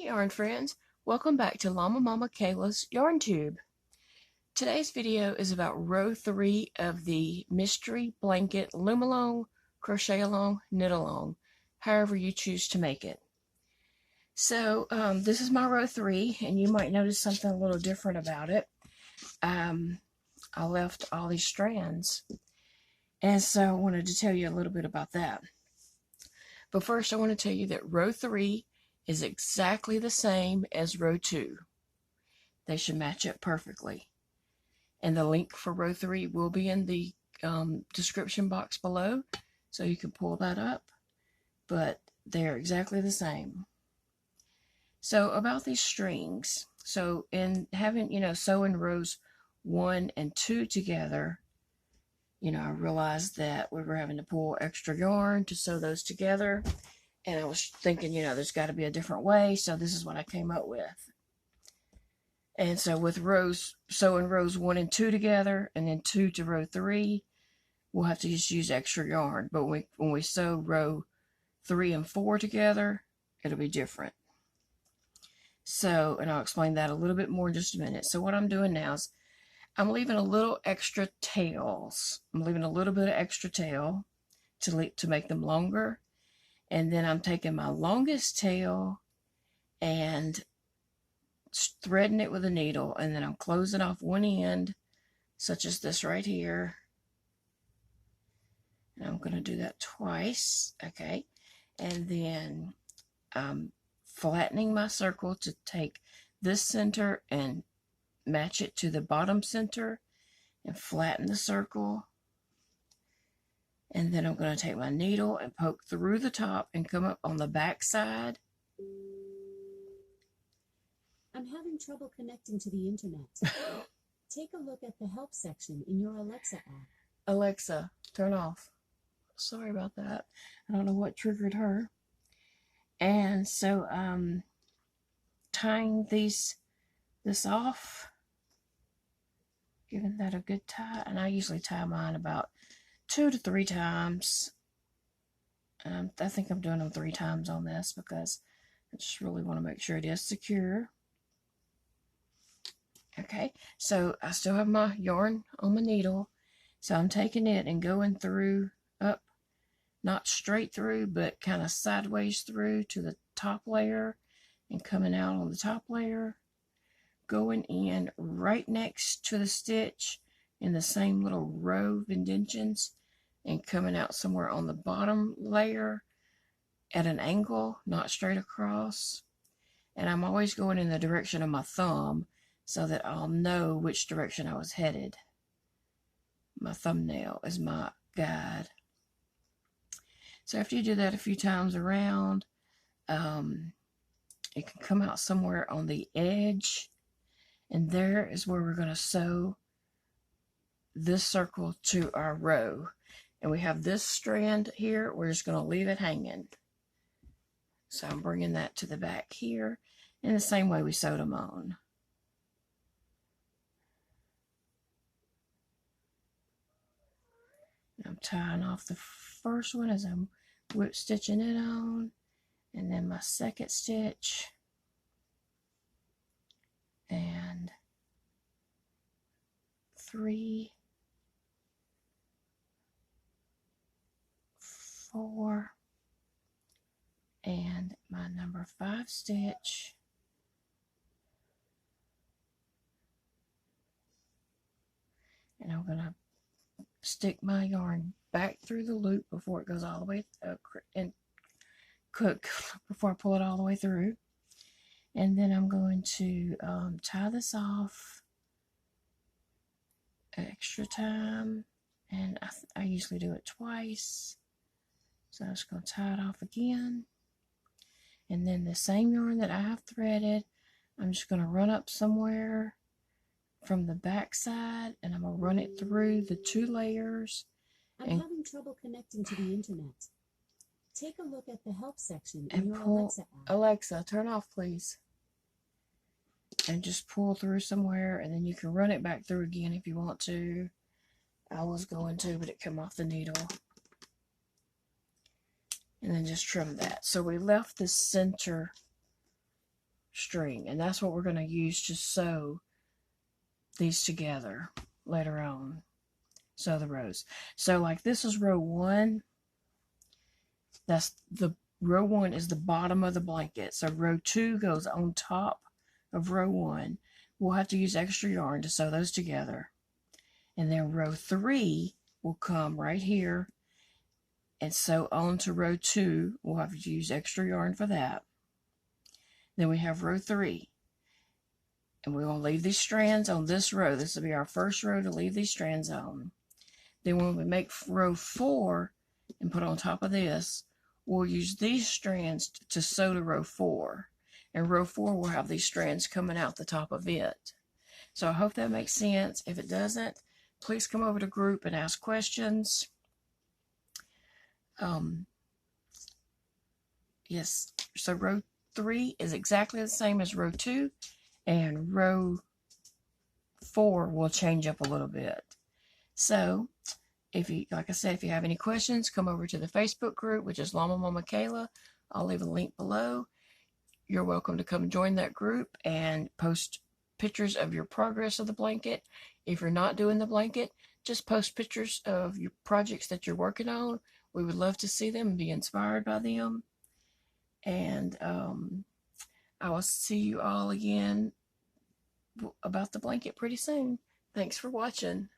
Hey yarn friends, welcome back to LlamaMamaKayla's Yarn Tube. Today's video is about row 3 of the Mystery Blanket Loom Along, Crochet Along, Knit Along, however you choose to make it. So this is my row 3 and you might notice something a little different about it. I left all these strands and so I wanted to tell you a little bit about that. But first I want to tell you that row 3 is exactly the same as row 2. They should match up perfectly. And the link for row 3 will be in the description box below, so you can pull that up. But they're exactly the same. So about these strings, so in having, sewing rows 1 and 2 together, I realized that we were having to pull extra yarn to sew those together. And I was thinking, there's got to be a different way. So this is what I came up with. And so with sewing rows 1 and 2 together, and then 2 to row 3, we'll have to just use extra yarn. But when we sew row 3 and 4 together, it'll be different. So, and I'll explain that a little bit more in just a minute. So what I'm doing now is I'm leaving a little extra tails. I'm leaving a little bit of extra tail to make them longer. And then I'm taking my longest tail and threading it with a needle, and then I'm closing off one end, such as this right here. And I'm going to do that twice, okay? And then I'm flattening my circle to take this center and match it to the bottom center and flatten the circle. And then I'm going to take my needle and poke through the top and come up on the back side. I'm having trouble connecting to the internet. Take a look at the help section in your Alexa app. Alexa, turn off. Sorry about that. I don't know what triggered her. And so tying this off, giving that a good tie. And I usually tie mine about 2 to 3 times. I think I'm doing them 3 times on this because I just really want to make sure it is secure. Okay, so I still have my yarn on my needle, so I'm taking it and going through up, not straight through, but kind of sideways through to the top layer and coming out on the top layer, going in right next to the stitch in the same little row of indentions and coming out somewhere on the bottom layer at an angle, not straight across. And I'm always going in the direction of my thumb so that I'll know which direction I was headed. My thumbnail is my guide. So after you do that a few times around, it can come out somewhere on the edge, and there is where we're going to sew this circle to our row. And we have this strand here, we're just going to leave it hanging. So I'm bringing that to the back here in the same way we sewed them on. I'm tying off the first one as I'm whip stitching it on, and then my second stitch, and 3, 4, and my number 5 stitch, and I'm going to stick my yarn back through the loop before it goes all the way and cook before I pull it all the way through. And then I'm going to tie this off extra time, and I usually do it twice. So I'm just going to tie it off again. And then the same yarn that I have threaded, I'm just going to run up somewhere from the back side, and I'm going to run it through the 2 layers. I'm having trouble connecting to the internet. Take a look at the help section in your Alexa app. Alexa, turn off, please. And just pull through somewhere, and then you can run it back through again if you want to. I was going to, but it came off the needle. And then just trim that. So we left the center string, and that's what we're going to use to sew these together later on. Sew the rows. So like this is row 1. That's the row 1 is the bottom of the blanket. So row 2 goes on top of row 1. We'll have to use extra yarn to sew those together. And then row 3 will come right here and sew on to row 2. We'll have to use extra yarn for that. Then we have row 3. And we're going to leave these strands on this row. This will be our first row to leave these strands on. Then when we make row 4 and put on top of this, we'll use these strands to sew to row 4. And row 4 will have these strands coming out the top of it. So I hope that makes sense. If it doesn't, please come over to group and ask questions. Yes, so row 3 is exactly the same as row 2, and row 4 will change up a little bit. So, if you, like I said, if you have any questions, come over to the Facebook group, which is LlamaMamaKayla. I'll leave a link below. You're welcome to come join that group and post pictures of your progress of the blanket. If you're not doing the blanket, just post pictures of your projects that you're working on. We would love to see them and be inspired by them. And I will see you all again about the blanket pretty soon. Thanks for watching.